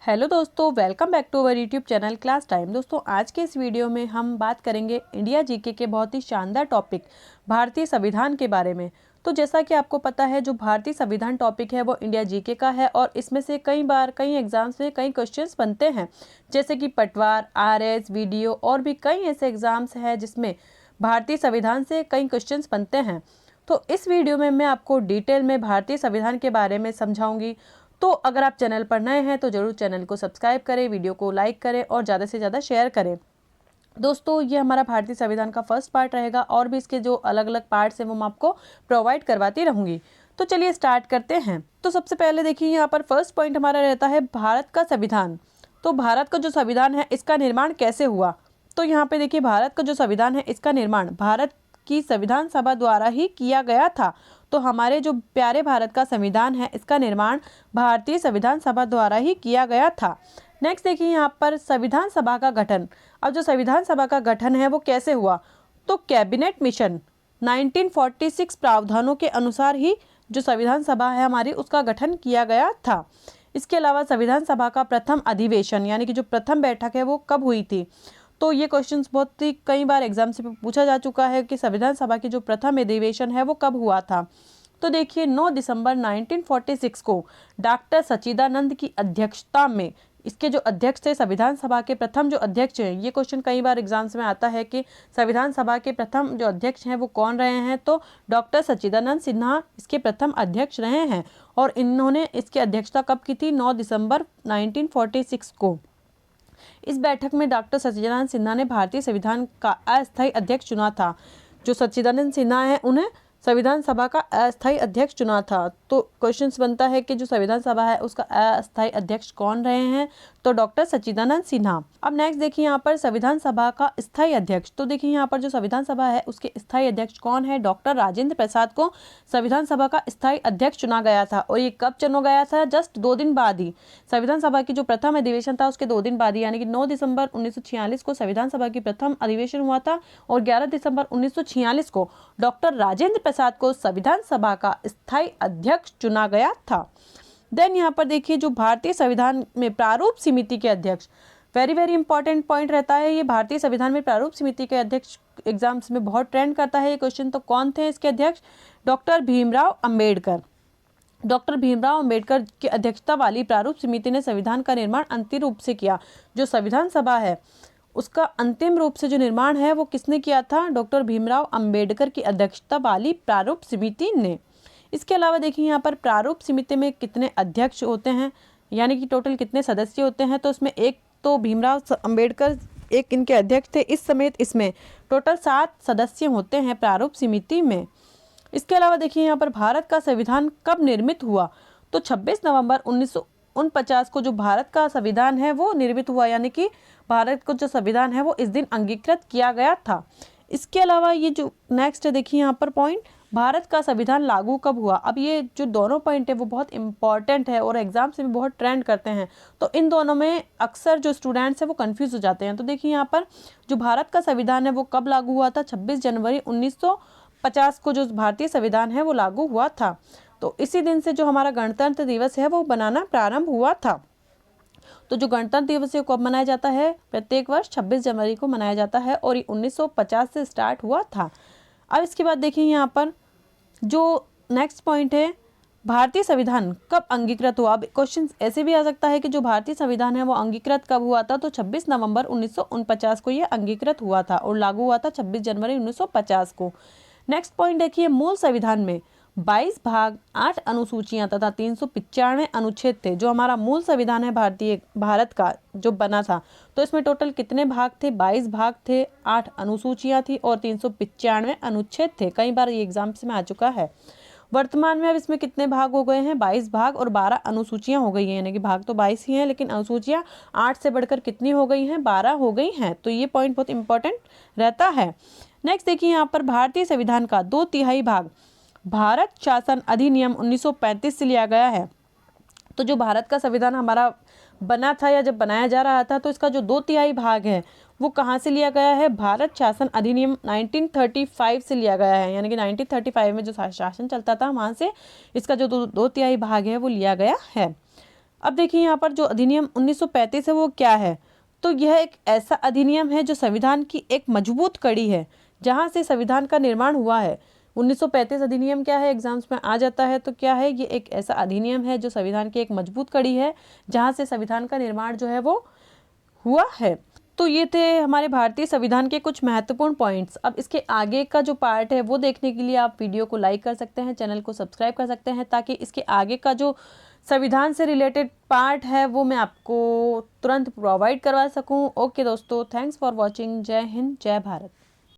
Hello दोस्तों, welcome back to our YouTube channel class time. दोस्तों, आज के इस वीडियो में हम बात करेंगे इंडिया जीके के बहुत ही शानदार टॉपिक भारतीय संविधान के बारे में। तो जैसा कि आपको पता है, जो भारतीय संविधान टॉपिक है वो इंडिया जीके का है और इसमें से कई बार कई एग्जाम्स में कई क्वेश्चंस बनते हैं, जैसे कि पटवार, आरएस, वीडियो और भी कई ऐसे एग्जाम्स हैं जिसमें भारतीय संविधान से कई क्वेश्चंस बनते हैं। तो इस वीडियो में मैं आपको डिटेल में भारतीय संविधान के बारे में समझाऊंगी। तो अगर आप चैनल पर नए हैं तो ज़रूर चैनल को सब्सक्राइब करें, वीडियो को लाइक करें और ज़्यादा से ज़्यादा शेयर करें। दोस्तों, ये हमारा भारतीय संविधान का फर्स्ट पार्ट रहेगा और भी इसके जो अलग अलग पार्ट्स हैं वो मैं आपको प्रोवाइड करवाती रहूँगी। तो चलिए स्टार्ट करते हैं। तो सबसे पहले देखिए, यहाँ पर फर्स्ट पॉइंट हमारा रहता है भारत का संविधान। तो भारत का जो संविधान है इसका निर्माण कैसे हुआ? तो यहाँ पे देखिए, भारत का जो संविधान है इसका निर्माण भारत की संविधान सभा द्वारा ही किया गया था। तो हमारे जो प्यारे भारत का संविधान है इसका निर्माण भारतीय संविधान सभा द्वारा ही किया गया था। नेक्स्ट देखिए, यहाँ पर संविधान सभा का गठन। अब जो संविधान सभा का गठन है वो कैसे हुआ? तो कैबिनेट मिशन 1946 प्रावधानों के अनुसार ही जो संविधान सभा है हमारी उसका गठन किया गया था। इसके अलावा संविधान सभा का प्रथम अधिवेशन यानी कि जो प्रथम बैठक है वो कब हुई थी? तो ये क्वेश्चंस बहुत ही कई बार एग्जाम से पूछा जा चुका है कि संविधान सभा की जो प्रथम अधिवेशन है वो कब हुआ था। तो देखिए, 9 दिसंबर 1946 को डॉक्टर सच्चिदानंद की अध्यक्षता में, इसके जो अध्यक्ष थे संविधान सभा के प्रथम जो अध्यक्ष हैं, ये क्वेश्चन कई बार एग्जाम्स में आता है कि संविधान सभा के प्रथम जो अध्यक्ष हैं वो कौन रहे हैं? तो डॉक्टर सच्चिदानंद सिन्हा इसके प्रथम अध्यक्ष रहे हैं और इन्होंने इसकी अध्यक्षता कब की थी? 9 दिसंबर 1946 को। इस बैठक में डॉक्टर सच्चिदानंद सिन्हा ने भारतीय संविधान का अस्थायी अध्यक्ष चुना था। जो सच्चिदानंद सिन्हा है उन्हें संविधान सभा का अस्थायी अध्यक्ष चुना था। तो क्वेश्चंस बनता है कि जो संविधान सभा है उसका अस्थायी अध्यक्ष कौन रहे हैं? तो डॉक्टर सच्चिदानंद सिन्हा। अब नेक्स्ट देखिए, यहाँ पर संविधान सभा का स्थायी अध्यक्ष। तो देखिए, यहाँ पर जो संविधान सभा है उसके स्थायी अध्यक्ष कौन है? डॉक्टर राजेंद्र प्रसाद को संविधान सभा का स्थायी अध्यक्ष चुना गया था। और ये कब चुना गया था? जस्ट 2 दिन बाद ही। संविधान सभा की जो प्रथम अधिवेशन था उसके 2 दिन बाद ही, यानी कि 9 दिसंबर 1946 को संविधान सभा की प्रथम अधिवेशन हुआ था और 11 दिसंबर 1946 को डॉक्टर राजेंद्र प्रसाद को संविधान सभा का स्थायी अध्यक्ष चुना गया था। देन यहाँ पर देखिए, जो भारतीय संविधान में प्रारूप समिति के अध्यक्ष, वेरी इंपॉर्टेंट पॉइंट रहता है ये। भारतीय संविधान में प्रारूप समिति के अध्यक्ष एग्जाम्स में बहुत ट्रेंड करता है ये क्वेश्चन। तो कौन थे इसके अध्यक्ष? डॉक्टर भीमराव अंबेडकर। डॉक्टर भीमराव अंबेडकर की अध्यक्षता वाली प्रारूप समिति ने संविधान का निर्माण अंतिम रूप से किया। जो संविधान सभा है उसका अंतिम रूप से जो निर्माण है वो किसने किया था? डॉक्टर भीमराव अंबेडकर की अध्यक्षता वाली प्रारूप समिति ने। इसके अलावा देखिए, यहाँ पर प्रारूप समिति में कितने अध्यक्ष होते हैं, यानी कि टोटल कितने सदस्य होते हैं? तो इसमें एक तो भीमराव अंबेडकर एक इनके अध्यक्ष थे, इस समेत इसमें टोटल 7 सदस्य होते हैं प्रारूप समिति में। इसके अलावा देखिए, यहाँ पर भारत का संविधान कब निर्मित हुआ? तो 26 नवंबर 1949 को जो भारत का संविधान है वो निर्मित हुआ, यानी कि भारत को जो संविधान है वो इस दिन अंगीकृत किया गया था। इसके अलावा ये जो नेक्स्ट है देखिए, यहाँ पर पॉइंट, भारत का संविधान लागू कब हुआ? अब ये जो दोनों पॉइंट है वो बहुत इंपॉर्टेंट है और एग्जाम से भी बहुत ट्रेंड करते हैं। तो इन दोनों में अक्सर जो स्टूडेंट्स हैं वो कंफ्यूज हो जाते हैं। तो देखिए, यहाँ पर जो भारत का संविधान है वो कब लागू हुआ था? 26 जनवरी 1950 को जो भारतीय संविधान है वो लागू हुआ था। तो इसी दिन से जो हमारा गणतंत्र दिवस है वो बनाना प्रारंभ हुआ था। तो जो गणतंत्र दिवस है कब मनाया जाता है? प्रत्येक वर्ष 26 जनवरी को मनाया जाता है और ये 1950 से स्टार्ट हुआ था। अब इसके बाद देखिए, यहाँ पर जो नेक्स्ट पॉइंट है, भारतीय संविधान कब अंगीकृत हुआ? अब क्वेश्चन ऐसे भी आ सकता है कि जो भारतीय संविधान है वो अंगीकृत कब हुआ था? तो 26 नवंबर 1949 को ये अंगीकृत हुआ था और लागू हुआ था 26 जनवरी 1950 को। नेक्स्ट पॉइंट देखिए, मूल संविधान में 22 भाग, 8 अनुसूचियां तथा 395 अनुच्छेद थे। जो हमारा मूल संविधान है भारत का जो बना था, तो इसमें टोटल कितने भाग थे? 22 भाग थे, 8 अनुसूचियां थी और 395 अनुच्छेद थे। कई बार ये एग्जाम्स में आ चुका है। वर्तमान में अब इसमें कितने भाग हो गए हैं? 22 भाग और 12 अनुसूचियां हो गई हैं, यानी कि भाग तो 22 ही हैं लेकिन अनुसूचियां 8 से बढ़कर कितनी हो गई हैं? 12 हो गई हैं। तो ये पॉइंट बहुत इंपॉर्टेंट रहता है। नेक्स्ट देखिए, यहाँ पर भारतीय संविधान का 2/3 भाग भारत शासन अधिनियम 1935 से लिया गया है। तो जो भारत का संविधान हमारा बना था या जब बनाया जा रहा था, तो इसका जो 2/3 भाग है वो कहाँ से लिया गया है? भारत शासन अधिनियम 1935 से लिया गया है, यानी कि 1935 में जो शासन चलता था वहाँ से इसका जो 2/3 भाग है वो लिया गया है। अब देखिए यहाँ पर जो अधिनियम 1935 है वो क्या है, तो यह एक ऐसा अधिनियम है जो संविधान की एक मजबूत कड़ी है जहाँ से संविधान का निर्माण हुआ है। 1935 अधिनियम क्या है, एग्जाम्स में आ जाता है, तो क्या है, ये एक ऐसा अधिनियम है जो संविधान की एक मजबूत कड़ी है जहाँ से संविधान का निर्माण जो है वो हुआ है। तो ये थे हमारे भारतीय संविधान के कुछ महत्वपूर्ण पॉइंट्स। अब इसके आगे का जो पार्ट है वो देखने के लिए आप वीडियो को लाइक कर सकते हैं, चैनल को सब्सक्राइब कर सकते हैं, ताकि इसके आगे का जो संविधान से रिलेटेड पार्ट है वो मैं आपको तुरंत प्रोवाइड करवा सकूं। ओके दोस्तों, थैंक्स फॉर वॉचिंग। जय हिंद, जय भारत।